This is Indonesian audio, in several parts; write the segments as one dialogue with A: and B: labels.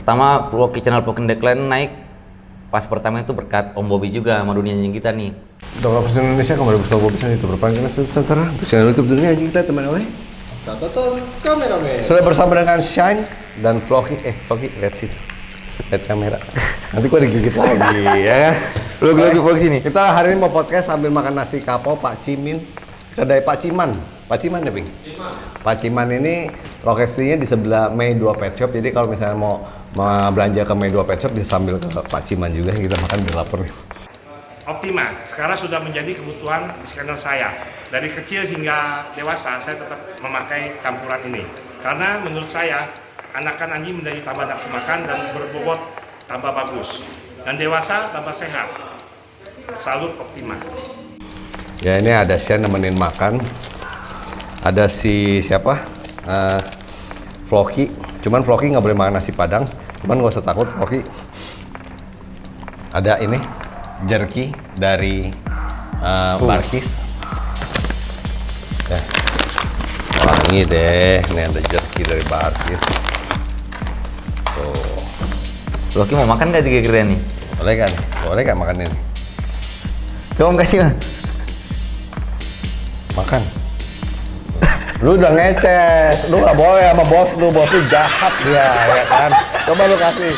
A: Pertama channel Vlogking Decline naik pas pertama itu berkat Om Bobby juga sama dunia anjing kita nih.
B: Dongkrak Presiden Indonesia kembali bersama Bobby San itu berpanjangan sejahtera untuk channel YouTube dunia anjing kita teman oleh
C: Tonton kameramen.
B: sudah bersama dengan Shine dan Vloggy. Vloggy lihat situ, lihat kamera. Nanti gua digigit lagi ya kan.
A: Vlog sini.
B: Kita hari ini mau podcast sambil makan nasi kapau Pak Cimin. Kedai Pak Ciman. Pak Ciman ya, Bing? Pak Ciman ini lokasinya di sebelah Mei 2 Pet Shop. Jadi kalau misalnya mau belanja ke Mei 2 Pet Shop bisa sambil ke Pak Ciman juga. Kita makan di lapar nih.
D: Optima sekarang sudah menjadi kebutuhan scanner saya. Dari kecil hingga dewasa saya tetap memakai campuran ini karena menurut saya anakan anjing menjadi tambah nafsu makan dan berbobot tambah bagus dan dewasa tambah sehat. Salut Optima.
B: Ya ini ada Shane nemenin makan. Ada si siapa? Vloggy. Cuman Vloggy nggak boleh makan nasi padang. Cuman nggak usah takut Vloggy. Ada ini jerky dari Barkis. Wangi deh. Ini ada jerky dari Barkis. Tuh.
A: Vloggy mau makan nggak kira-kira nih?
B: Boleh kan? Boleh kan makan ini?
A: Coba Om kasih lah.
B: Makan. Lu udah ngeces, lu nggak boleh sama bos lu jahat dia, ya kan? Coba lu kasih.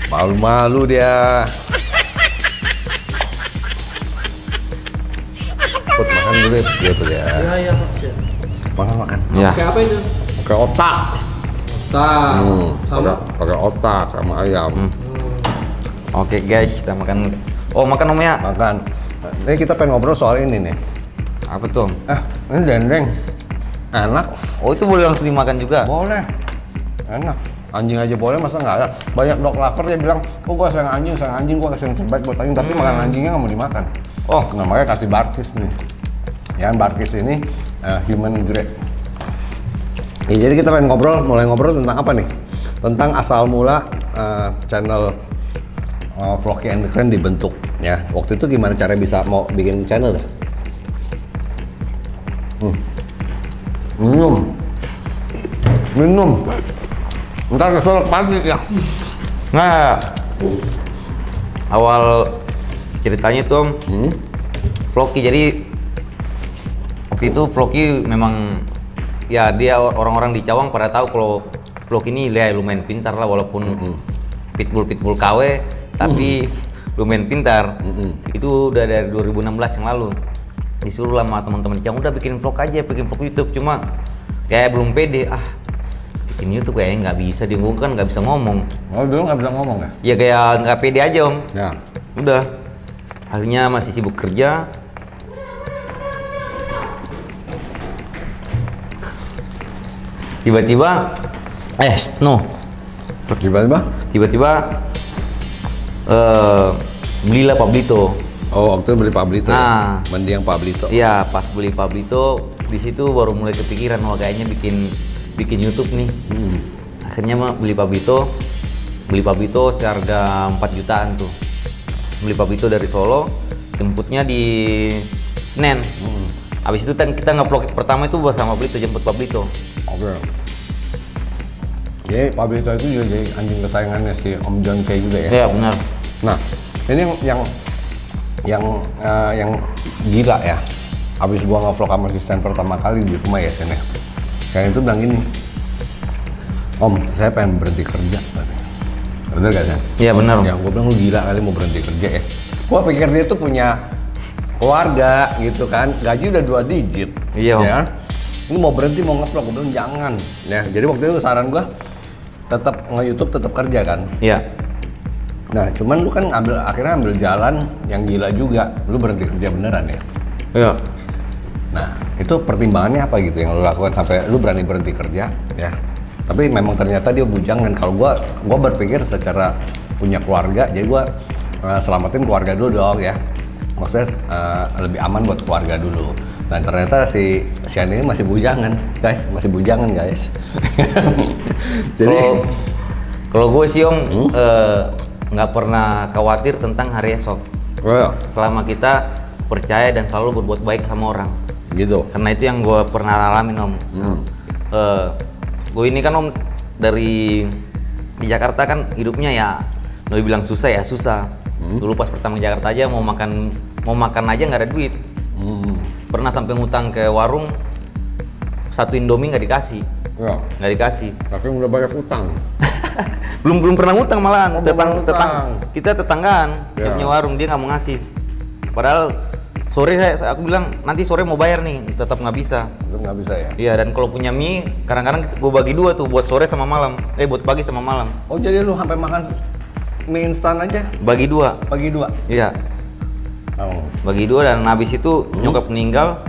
B: Malu-malu dia. Put makan dulu gitu ya.
C: Iya, Pak.
B: Makan.
A: Ya.
C: Pakai apa itu?
B: Pakai otak.
C: Otak. Sama
B: Pakai otak sama ayam.
A: Oke guys, kita makan. Oh makan Om ya?
B: Makan. Ini kita pengen ngobrol soal ini nih.
A: Apa tuh?
B: Ini dendeng. Enak.
A: Oh itu boleh langsung dimakan juga?
B: Boleh. Enak. Anjing aja boleh, masa nggak ada? Banyak dog lover yang bilang, oh gua sayang anjing, gua kasih yang terbaik buat anjing, tapi makan anjingnya nggak mau dimakan.
A: Oh,
B: Nah makanya kasih Barkis nih. Ya Barkis ini human grade. Ya, jadi kita pengen mulai ngobrol tentang apa nih? Tentang asal mula channel Vloggy and Decline dibentuk. Ya, waktu itu gimana cara bisa mau bikin channel dah? Minum. Ntar kesel pagi ya.
A: nah. Awal ceritanya tuh Om, Vloggy jadi waktu itu Vloggy memang ya dia orang-orang di Cawang pada tahu kalau Vloggy ini dia lumayan pintar lah walaupun pitbull KW tapi lumayan pintar. Itu udah dari 2016 yang lalu disuruh sama teman-teman di Cawang udah bikin vlog aja, bikin vlog YouTube, cuma kayak belum pede bikin YouTube kayaknya nggak bisa, dia kan nggak bisa ngomong.
B: Oh dulu nggak bisa ngomong ya?
A: Ya kayak nggak pede aja Om.
B: Ya.
A: Udah, akhirnya masih sibuk kerja. Tiba-tiba, tiba-tiba belilah Pablito.
B: Oh waktu itu beli Pablito
A: Nah.
B: ya? Mendiang Pablito.
A: Iya, pas beli Pablito, di situ baru mulai kepikiran, wah kayaknya bikin YouTube nih. Akhirnya mah beli Pablito seharga 4 jutaan tuh. Beli Pablito dari Solo, jemputnya di Senen. Habis itu kita nge-vlog pertama itu bersama Pablito, jemput Pablito.
B: Oke. Jadi Pablito itu juga jadi anjing kesayangannya si Om John Kay juga ya?
A: Iya benar.
B: Nah, ini yang gila ya. Abis gua nge-vlog sama si Stan pertama kali di rumah ya Sen ya. Kayak itu bilang gini, Om, saya pengen berhenti kerja. Bener gak Sen?
A: Iya benar.
B: Ya, gua bilang lu gila kali mau berhenti kerja ya. Gua pikir dia tuh punya keluarga gitu kan, gaji udah 2 digit.
A: Iya, Om.
B: Ya. Lu mau berhenti mau nge-vlog, gua bilang jangan. Ya, jadi waktu itu saran gua tetap nge-YouTube, tetap kerja kan.
A: Iya.
B: Nah, cuman lu kan akhirnya ambil jalan yang gila juga. Lu berhenti kerja beneran ya.
A: Iya.
B: Nah, itu pertimbangannya apa gitu yang lu lakukan sampai lu berani berhenti kerja ya. Tapi memang ternyata dia bujang, dan kalau gua berpikir secara punya keluarga, jadi gua selamatin keluarga dulu dong ya. Maksudnya lebih aman buat keluarga dulu. Dan ternyata si Shane ini masih bujangan, guys. Jadi
A: kalau gue sih Om nggak pernah khawatir tentang hari esok. Selama kita percaya dan selalu berbuat baik sama orang.
B: gitu.
A: Karena itu yang gue pernah alamin Om. gue ini kan om dari di Jakarta kan hidupnya ya lo bilang susah ya susah. Dulu pas pertama di Jakarta aja mau makan aja nggak ada duit. Pernah sampai ngutang ke warung, 1 Indomie nggak dikasih.
B: Ya.
A: Nggak dikasih.
B: Tapi udah banyak utang.
A: belum pernah ngutang malahan.
B: Utang.
A: Kita tetanggaan dia
B: Ya.
A: punya warung, dia nggak mau ngasih. Padahal sore aku bilang nanti sore mau bayar nih, tetap nggak bisa.
B: Itu nggak bisa ya?
A: Iya, dan kalau punya mie kadang-kadang gue bagi 2 tuh buat sore sama malam. Buat pagi sama malam.
B: Oh jadi lu sampai makan mie instan aja?
A: Bagi 2.
B: Pagi 2?
A: Iya,
B: Oh.
A: bagi 2 dan habis itu nyokap meninggal.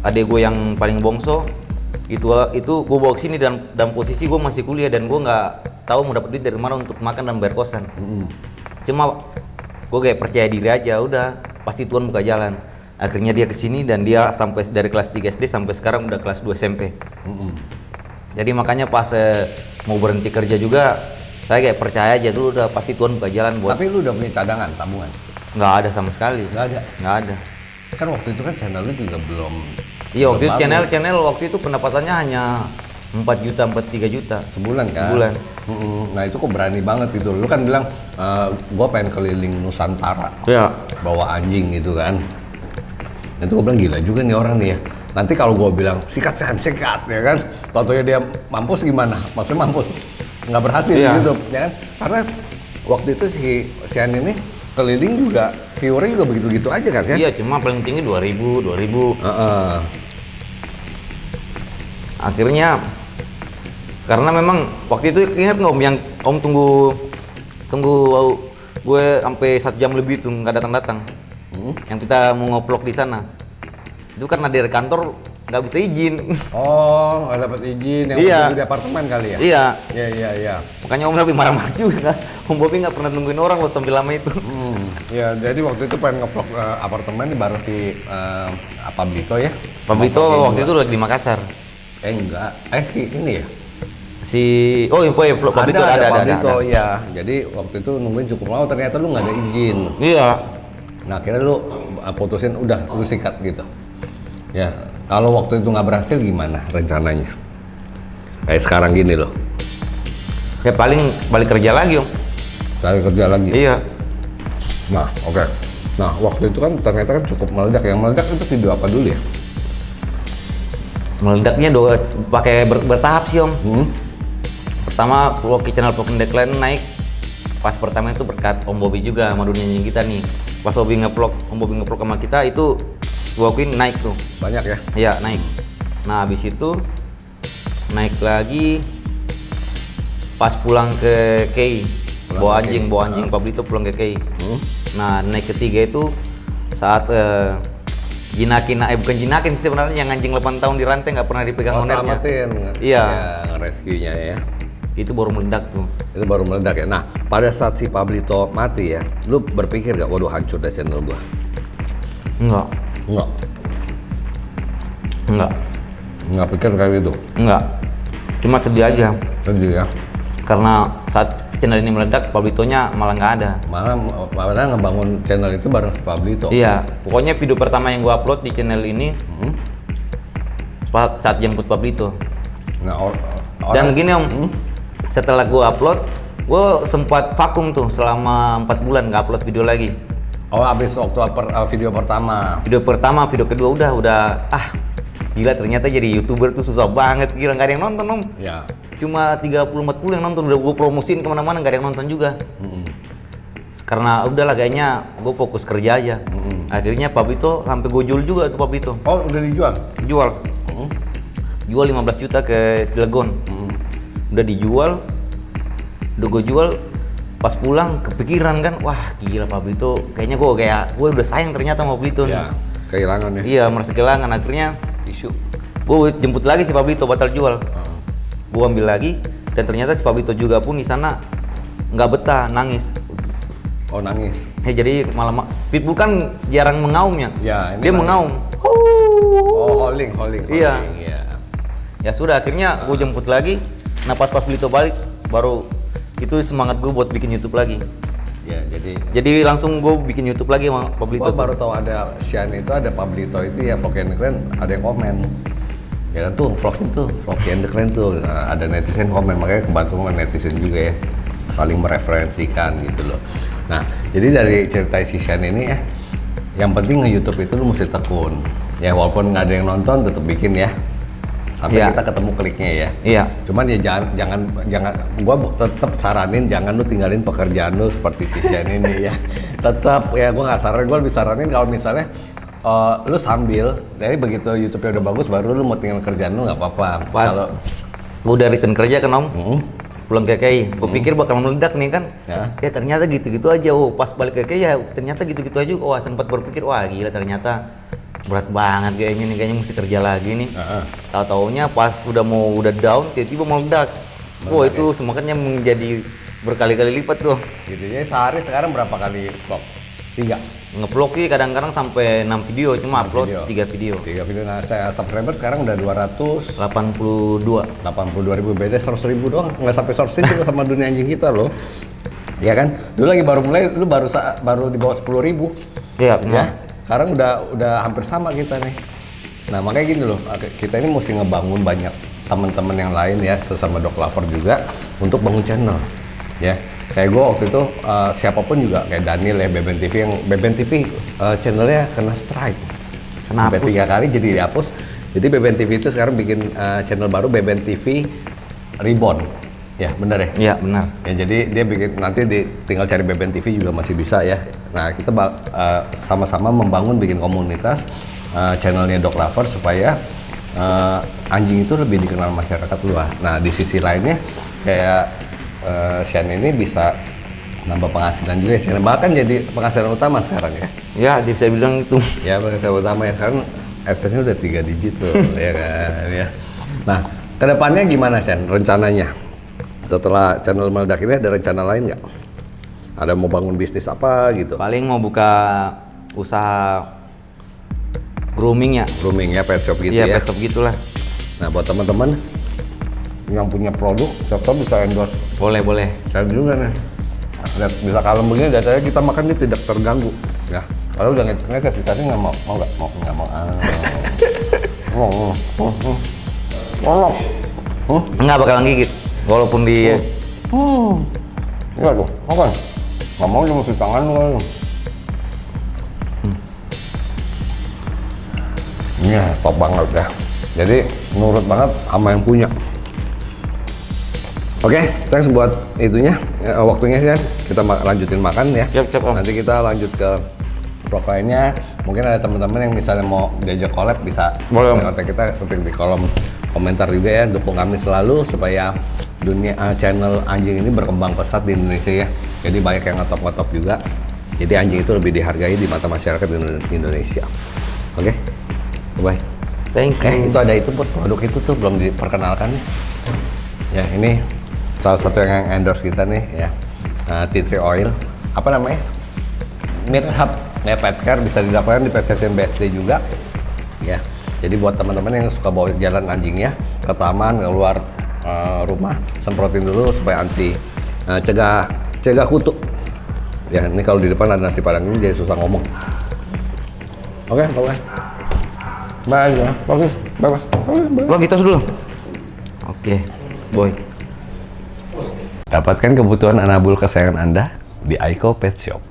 A: Adek gue yang paling bongso itu gue bawa ke sini dan posisi gue masih kuliah dan gue nggak tahu mau dapat duit dari mana untuk makan dan bayar kosan. Cuma gue kayak percaya diri aja, udah pasti Tuhan buka jalan. Akhirnya dia kesini dan dia sampai dari kelas 3 SD sampai sekarang udah kelas 2 SMP. Jadi makanya pas mau berhenti kerja juga saya kayak percaya aja dulu, udah pasti Tuhan buka jalan buat.
B: Tapi lu udah punya cadangan, tabungan?
A: Nggak ada sama sekali.
B: Nggak ada?
A: Nggak ada.
B: Kan waktu itu kan channel lu juga belum.
A: Iya, waktu itu
B: belum bangun.
A: channel waktu itu pendapatannya hanya 4 juta, 3 juta.
B: Sebulan kan?
A: Sebulan.
B: Nah itu kok berani banget gitu. Lu kan bilang, gua pengen keliling Nusantara.
A: Iya.
B: Bawa anjing gitu kan. Itu gua bilang gila juga nih orang nih ya. Nanti kalau gua bilang sikat ya kan. Tau-taunya dia mampus gimana? Maksudnya mampus. Nggak berhasil
A: Iya.
B: gitu ya kan. Karena waktu itu si Sian ini keliling juga, viewernya juga begitu-gitu aja kan ya?
A: Iya, cuma paling tinggi 2000.
B: Heeh.
A: Akhirnya karena memang waktu itu ingat nggak om yang om tunggu gue sampai 1 jam lebih tuh nggak datang. Yang kita mau nge-vlog di sana. Itu karena dari kantor nggak bisa izin.
B: Oh, nggak dapat izin yang
A: Iya.
B: di apartemen kali ya?
A: Iya.
B: Iya.
A: Makanya om lebih marah-marah juga. Om Bobi nggak pernah nungguin orang loh sampai lama itu.
B: Ya, jadi waktu itu pengen nge-vlog apartemen bareng si Pablito ya?
A: Pablito
B: Sama
A: waktu itu lagi di Makassar.
B: Enggak. Si ini ya?
A: Pablito ada.
B: Pablito, iya. Jadi waktu itu nungguin cukup lama, ternyata lu nggak ada izin.
A: Iya.
B: Nah, akhirnya lu putusin, udah lu sikat gitu. Ya, kalau waktu itu nggak berhasil gimana rencananya? Kayak sekarang gini loh.
A: Ya paling balik kerja lagi om.
B: Cari kerja lagi.
A: Iya.
B: Nah, oke. Nah, waktu itu kan ternyata kan cukup meledak. Yang meledak itu video apa dulu ya?
A: Meledaknya pakai bertahap sih om. Pertama channel Vlog Declan naik. Pas pertama itu berkat Om Bobi juga sama dunianya kita nih. Pas Om Bobi ngeplog sama kita itu gua akuin naik tuh.
B: Banyak ya?
A: Iya naik. Nah habis itu naik lagi pas pulang ke Kei. Bawa anjing Pablito pulang ke Kei. Nah naik ketiga itu saat bukan jinakin sih sebenarnya, yang anjing 8 tahun di rantai nggak pernah dipegang ownernya.
B: Selamatin.
A: Iya.
B: Ya, rescue-nya ya.
A: Itu baru meledak tuh.
B: Itu baru meledak ya. Nah, pada saat si Pablito mati ya, lu berpikir gak, waduh hancur dah channel gua?
A: Enggak.
B: Nggak pikir kayak gitu?
A: Enggak. Cuma sedih aja.
B: Sedih ya?
A: Karena saat channel ini meledak, Pablitonya malah nggak ada.
B: Malah ngebangun channel itu bareng si Pablito.
A: Iya. Pokoknya video pertama yang gua upload di channel ini saat jemput Pablito.
B: Nah,
A: Dan gini om, setelah gua upload, gua sempat vakum tuh selama 4 bulan nggak upload video lagi.
B: Oh, abis waktu video pertama.
A: Video pertama, video kedua udah gila ternyata jadi YouTuber tuh susah banget, gila nggak ada yang nonton om.
B: Ya.
A: Cuma 30-40 yang nonton, udah gue promosiin kemana-mana nggak ada yang nonton juga. Karena udahlah kayaknya gue fokus kerja aja. Akhirnya Pablito sampai gue jual juga tuh Pablito.
B: Oh, udah dijual?
A: Jual. Jual 15 juta ke Cilegon. Udah dijual. Udah gue jual. Pas pulang kepikiran kan, wah gila Pablito. Kayaknya gue udah sayang ternyata sama Pablito.
B: Ya, kehilangan ya.
A: Iya, merasa kehilangan. Akhirnya gue jemput lagi si Pablito batal jual. Gue ambil lagi dan ternyata si Pablito juga pun di sana nggak betah, nangis.
B: Oh, nangis.
A: Jadi malah Pitbull kan jarang mengaumnya.
B: Ya, ini
A: dia
B: nangis.
A: mengaum.
B: Oh, holding.
A: Iya.
B: Iya.
A: Ya sudah, akhirnya gue jemput lagi. Nah pas Pablito balik, baru itu semangat gue buat bikin YouTube lagi.
B: Ya,
A: Jadi langsung gue bikin YouTube lagi sama Pablito.
B: baru tahu ada Sian itu, ada Pablito itu ya, pokoknya keren ada yang komen. Ya kan tuh vlog itu, vlog yang keren tuh. Nah, ada netizen komen, makanya kebantu sama netizen juga ya, saling mereferensikan gitu loh. Nah, jadi dari cerita si Sean ini ya, yang penting nge-YouTube itu lu mesti tekun. Ya walaupun nggak ada yang nonton, tetap bikin ya. Sampai
A: Iya.
B: kita ketemu kliknya ya.
A: Iya.
B: Cuman ya jangan, gua tetap saranin jangan lu tinggalin pekerjaan lu seperti si Sean ini ya. Tetap ya gua nggak saranin, gua lebih saranin kalau misalnya lu sambil, jadi begitu YouTube-nya udah bagus, baru lu mau tinggal kerjaan lu nggak apa-apa.
A: Pas
B: Kalau
A: gue udah resign kerja kan Om, pulang ke KKI, gue pikir bakal meledak nih kan.
B: Ya.
A: Ya ternyata gitu-gitu aja. Oh, pas balik ke KKI ya ternyata gitu-gitu aja. Wah, sempat berpikir, wah gila ternyata berat banget kayaknya nih, kayaknya mesti kerja lagi nih. Tahu-taunya pas udah down, tiba-tiba meledak. Wah, itu semangatnya menjadi berkali-kali lipat tuh.
B: gitu ya, sehari sekarang berapa kali vlog? 3
A: Nge-vlog sih kadang-kadang sampai 6 video, cuma upload 3 video.
B: 3 video. Nah, saya subscriber sekarang udah
A: 82.
B: 282.000, beda 100.000 doang, nggak sampai 100 itu sama dunia anjing kita loh. Ya kan? Dulu lagi baru mulai, lu baru di bawah 10.000.
A: Iya,
B: Ya. Sekarang udah hampir sama kita nih. Nah, makanya gini loh, kita ini mesti ngebangun banyak teman-teman yang lain ya, sesama dog lover juga untuk bangun channel. Ya. Kayak gue waktu itu siapapun juga kayak Daniel ya, Beben TV, yang Beben TV channelnya kena strike. Sampai 3 kali jadi dihapus. Jadi Beben TV itu sekarang bikin channel baru, Beben TV Reborn. Ya benar ya?
A: Iya benar.
B: Ya jadi dia bikin, nanti tinggal cari Beben TV juga masih bisa ya. Nah kita sama-sama membangun bikin komunitas channelnya Dog Lover supaya anjing itu lebih dikenal masyarakat luas. Nah di sisi lainnya kayak Sean ini bisa nambah penghasilan juga ya, bahkan jadi penghasilan utama sekarang ya.
A: Ya, bisa bilang itu.
B: Ya penghasilan utama ya, sekarang AdSense-nya udah 3 digit tuh ya kan ya. Nah kedepannya gimana Sean rencananya? Setelah channel meledak ini ada rencana lain nggak? Ada mau bangun bisnis apa gitu?
A: Paling mau buka usaha grooming ya.
B: Grooming ya, pet shop gitu
A: Iya,
B: ya.
A: pet shop gitulah.
B: Nah buat teman-teman yang punya produk, siapa bisa endorse
A: Boleh.
B: saya juga nih. Lihat, bisa kalem begini, datanya kita makan dia tidak terganggu ya. Kalau udah ngetes dikasih nggak mau nggak mau nggak mau.
A: Enggak bakalan gigit. Walaupun di
B: Enggak tuh, makan. Nggak mau cuma cuci tangan lu. Iya, top banget ya. Jadi nurut banget sama yang punya. Oke, thanks buat itunya, waktunya sih ya. Kita lanjutin makan ya.
A: Siap, Om.
B: Nanti kita lanjut ke profilnya. Mungkin ada teman-teman yang misalnya mau diajak collab bisa
A: Boleh, Om.
B: kontak kita ketik di kolom komentar juga ya. Dukung kami selalu supaya dunia channel anjing ini berkembang pesat di Indonesia ya. Jadi banyak yang ngetop-ngetop juga. Jadi anjing itu lebih dihargai di mata masyarakat di Indonesia. Oke, bye.
A: Thank you.
B: Itu ada itu buat produk itu tuh belum diperkenalkan nih. Ya ini salah satu yang endorse kita nih ya, tea tree oil. Apa namanya? Meat Hub. Ya, pet care bisa didapatkan di Pet Station BSD juga. Ya. Jadi buat teman-teman yang suka bawa jalan anjingnya ke taman, keluar rumah, semprotin dulu supaya anti cegah kutu. Ya, ini kalau di depan ada nasi padang ini jadi susah ngomong. Oke, bye. Bye ya. Bagus. Bye.
A: Lo gitu dulu. Oke, boy.
B: Dapatkan kebutuhan anabul kesayangan Anda di Aiko Pet Shop.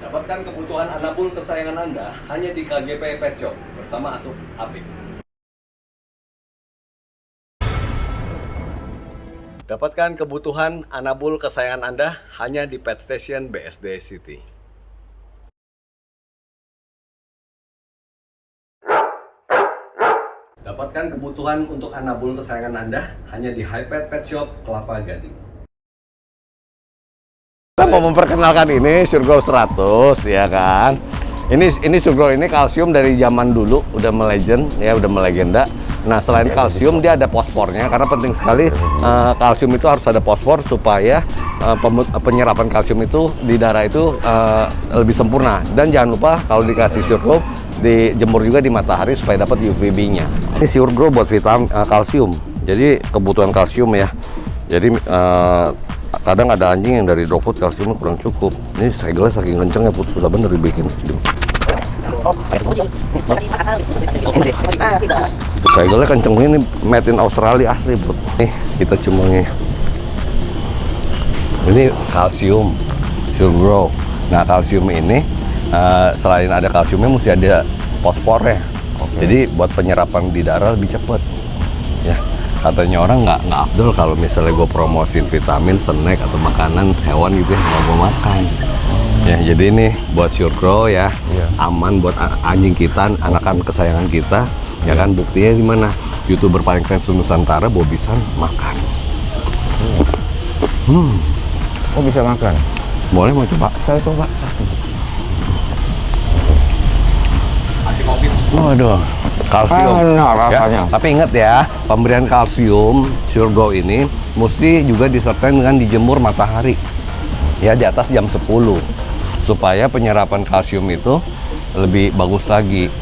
B: Dapatkan kebutuhan anabul kesayangan Anda hanya di KGP Pet Shop bersama Asup Apik. Dapatkan kebutuhan anabul kesayangan Anda hanya di Pet Station BSD City. Dapatkan kebutuhan untuk anabul kesayangan Anda hanya di Hypet Pet Shop Kelapa Gading. Kita mau memperkenalkan ini Surgrow 100 ya kan. Ini Surgrow ini kalsium dari zaman dulu udah melegend ya, udah melegenda. Nah, selain kalsium dia ada fosfornya karena penting sekali kalsium itu harus ada fosfor supaya penyerapan kalsium itu di darah itu lebih sempurna. Dan jangan lupa kalau dikasih Surgrow dijemur juga di matahari supaya dapat UVB-nya. Ini Surgrow buat vitamin kalsium. Jadi kebutuhan kalsium ya. Jadi kadang ada anjing yang dari dog food kalsiumnya kurang cukup. Ini segelnya saking kencengnya susah bener dibikin. Segelnya kenceng ini, made in Australia asli bud. Nih kita cemungin. Ini kalsium, Surgrow. Nah kalsium ini selain ada kalsiumnya mesti ada fosfornya. Jadi buat penyerapan di darah lebih cepet. Ya katanya orang nggak afdol kalau misalnya gue promosin vitamin, snack atau makanan hewan gitu ya nggak gue makan. Ya jadi ini buat Surgrow ya, aman buat anjing kita, anakan kesayangan kita. Ya kan buktinya di mana? YouTuber paling keren Nusantara Bobisan makan.
A: Oh bisa makan?
B: Boleh mau coba?
A: Saya coba satu.
B: Waduh, kalsium.
A: Enak rasanya.
B: Ya, tapi ingat ya, pemberian kalsium Surgrow ini mesti juga disertai dengan dijemur matahari. Ya di atas jam 10 supaya penyerapan kalsium itu lebih bagus lagi.